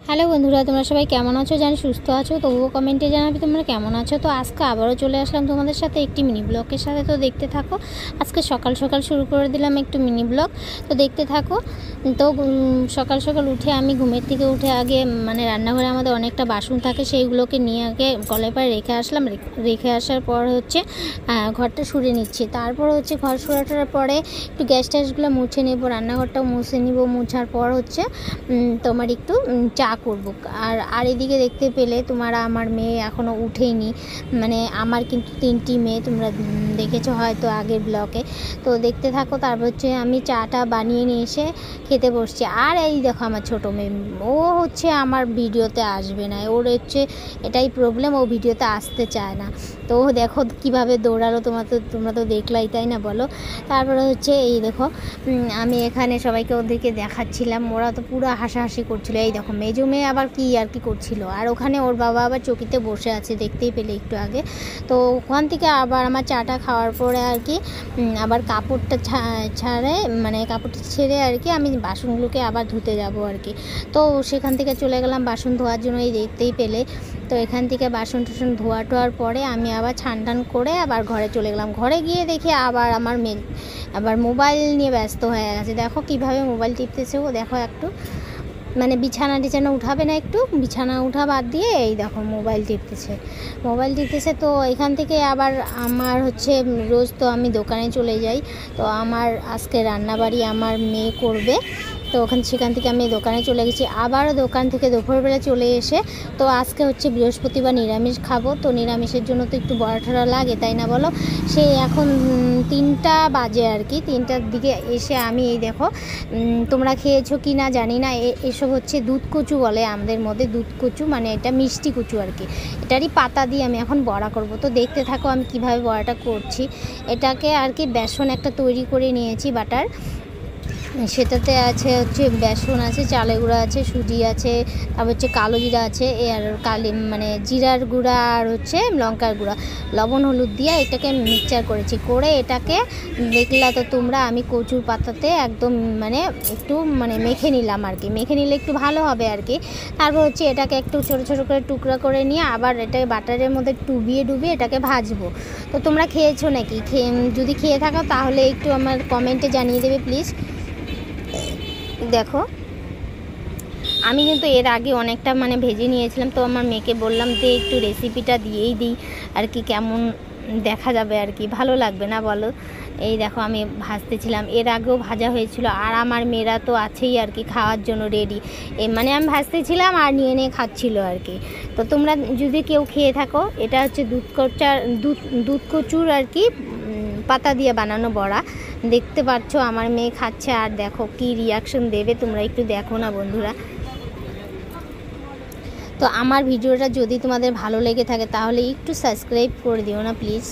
Hello বন্ধুরা, তোমরা সবাই কেমন আছো? জানি সুস্থ আছো, তবুও কমেন্টে জানাবে তোমরা কেমন আছো। তো আজকে আবারও চলে আসলাম তোমাদের সাথে একটি মিনি ব্লগের সাথে। তো দেখতে থাকো। আজকে সকাল সকাল শুরু করে দিলাম একটু মিনি ব্লগ, তো দেখতে থাকো। তো সকাল সকাল উঠে আমি ঘুমের থেকে উঠে আগে রান্নাঘরে আমাদের অনেকটা বাসন থাকে, সেইগুলোকে নিয়ে আগে কলের পাড়ে রেখে আসলাম। রেখে আসার পর হচ্ছে ঘরটা সরে নিচ্ছি। তারপর হচ্ছে ঘর সরাটার পরে একটু গ্যাস ট্যাসগুলো মুছে নেব, রান্নাঘরটাও মুছে নিব। মুছার পর হচ্ছে তোমার একটু চা করব। আর এদিকে দেখতে পেলে তোমরা আমার মেয়ে এখনও উঠেইনি। আমার কিন্তু 3টি মেয়ে, তোমরা দেখেছো হয়তো আগের ব্লগে। তো দেখতে থাকো। তারপর হচ্ছে আমি চাটা বানিয়ে নিয়ে এসে খেতে বসছি। আর এই দেখো আমার ছোটো মেয়ে, ও হচ্ছে আমার ভিডিওতে আসবে না। ওর হচ্ছে এটাই প্রবলেম, ও ভিডিওতে আসতে চায় না। তো দেখো কীভাবে দৌড়ালো, তোমরা তো দেখলাই, তাই না বলো? তারপরে হচ্ছে এই দেখো আমি এখানে সবাইকে ওদেরকে দেখাচ্ছিলাম, ওরা তো পুরো হাসাহাসি করছিল। এই দেখো মেজো মেয়ে আবার কি আর কি করছিল, আর ওখানে ওর বাবা আবার চকিতে বসে আছে, দেখতেই পেলে একটু আগে। তো ওখান থেকে আবার আমার চাটা খাওয়ার পরে আর কি আবার কাপড়টা কাপড়টা ছেড়ে আর কি আমি বাসনগুলোকে আবার ধুতে যাব আর কি। তো সেখান থেকে চলে গেলাম বাসন ধোয়ার জন্য, এই দেখতেই পেলে। তো এখান থেকে বাসন টাসন ধোয়ার পরে আমি আবার ছান করে আবার ঘরে চলে গেলাম। ঘরে গিয়ে দেখি আবার আমার মেয়ে আবার মোবাইল নিয়ে ব্যস্ত হয়ে গেছে। দেখো কিভাবে মোবাইল টিপতেছে ও, দেখো একটু বিছানা উঠাবে না, একটু বিছানা উঠা বাদ দিয়ে এই দেখো মোবাইল টিপতেছে। তো এখান থেকে আবার আমার হচ্ছে রোজ তো আমি দোকানে চলে যাই। তো আমার আজকে রান্নাবাড়ি আমার মেয়ে করবে। তো সেখান থেকে আমি দোকানে চলে গেছি। আবারও দোকান থেকে দুপুরবেলা চলে এসে, তো আজকে হচ্ছে বৃহস্পতিবার, নিরামিষ খাবো। তো নিরামিষের জন্য তো একটু বড়া ঠড়া লাগে, তাই না বলো? সেই এখন 3টা বাজে আর কি। 3টার দিকে এসে আমি এই দেখো, তোমরা খেয়েছো কি না জানি না, এসব হচ্ছে দুধ কচু বলে আমাদের মধ্যে। দুধ কচু এটা মিষ্টি কচু আর কি। এটারই পাতা দিয়ে আমি এখন বড়া করব। তো দেখতে থাকো আমি কিভাবে বড়াটা করছি। এটাকে আর কি বেসন একটা তৈরি করে নিয়েছি, বাটার। সেটাতে আছে হচ্ছে বেসন আছে, চালের গুঁড়া আছে, সুজি আছে, তারপর হচ্ছে কালো জিরা আছে, আর জিরার গুঁড়া, আর হচ্ছে লঙ্কার গুঁড়া, লবণ হলুদ দিয়ে এটাকে মিক্সচার করেছি। করে এটাকে দেখলা তো তোমরা, আমি কচুর পাতাতে একদম একটু মেখে নিলাম আর কি। মেখে নিলে একটু ভালো হবে আর কি। তারপর হচ্ছে এটাকে একটু ছোটো ছোটো করে টুকরা করে নিয়ে আবার এটাকে বাটারের মধ্যে ডুবিয়ে এটাকে ভাজবো। তো তোমরা খেয়েছো নাকি? যদি খেয়ে থাকো তাহলে একটু আমার কমেন্টে জানিয়ে দেবে প্লিজ। দেখো আমি কিন্তু এর আগে অনেকটা ভেজে নিয়েছিলাম। তো আমার মেয়েকে বললাম যে একটু রেসিপিটা দিয়েই দিই আর কি, কেমন দেখা যাবে আর কি, ভালো লাগবে না বলো? এই দেখো আমি ভাজতেছিলাম, এর আগেও ভাজা হয়েছিল। আর আমার মেয়েরা তো আছেই আর কি খাওয়ার জন্য রেডি। আমি ভাজতেছিলাম আর নিয়ে খাচ্ছিল আর কি। তো তোমরা যদি কেউ খেয়ে থাকো, এটা হচ্ছে দুধ কচুর আর কি পাতা দিয়ে বানানো বড়া। দেখতে পাচ্ছ আমার মেয়ে খাচ্ছে, আর দেখো কি রিয়াকশন দেবে, তোমরা একটু দেখো না বন্ধুরা। তো আমার ভিডিওটা যদি তোমাদের ভালো লেগে থাকে তাহলে একটু সাবস্ক্রাইব করে দিও না প্লিজ।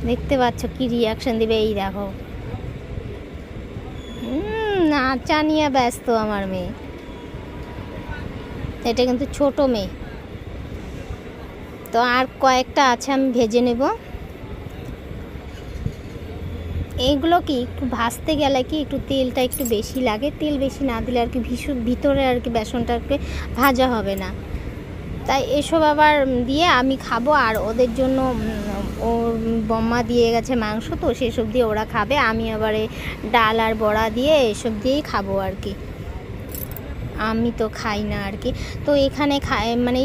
দেখতে পাচ্ছ কি রিয়াকশন দিবে, এই দেখো নাচা নিয়ে ব্যস্ত আমার মেয়ে। এটা কিন্তু ছোট মেয়ে। তো আর কয়েকটা আছে, আমি ভেজে নেব। এইগুলো কি একটু ভাজতে গেলে কি একটু তেলটা একটু বেশি লাগে, তেল বেশি না দিলে আর কি ভিতরে আর কি বেসনটাকে ভাজা হবে না। তাই এসব আবার দিয়ে আমি খাবো, আর ওদের জন্য ওর বম্মা দিয়ে গেছে মাংস, তো সেসব দিয়ে ওরা খাবে। আমি আবার ডাল আর বড়া দিয়ে এসব দিয়েই খাবো আর কি। আমি তো খাই না আর কি। তো এখানে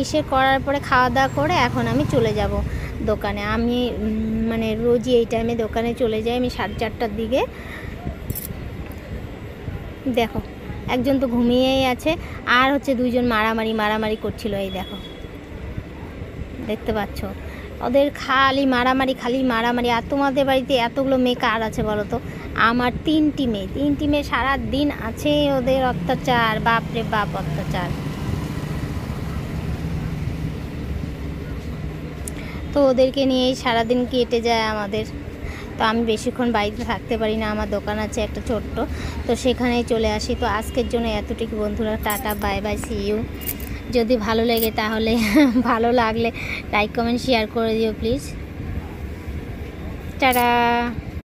ইসে করার পরে খাওয়া দাওয়া করে এখন আমি চলে যাব দোকানে। আমি রোজই এই টাইমে দোকানে চলে যাই, আমি 4:30টার দিকে। দেখো একজন তো ঘুমিয়েই আছে, আর হচ্ছে 2জন মারামারি করছিল। এই দেখো দেখতে পাচ্ছ, ওদের খালি মারামারি। আর তোমাদের বাড়িতে এতগুলো মেয়ে কার আছে বলো তো? আমার 3টি মেয়ে সারা দিন আছে ওদের অত্যাচার, বাপরে বাপ অত্যাচার। তো ওদেরকে নিয়েই সারাদিন কেটে যায় আমাদের। তো আমি বেশিক্ষণ বাড়িতে থাকতে পারি না, আমার দোকান আছে একটা ছোট্ট, তো সেখানেই চলে আসি। তো আজকের জন্য এতটুকু বন্ধুরা, tata bye bye, see you. যদি ভালো লাগে তাহলে ভালো লাগলে লাইক কমেন্ট শেয়ার করে দিও প্লিজ। টাটা।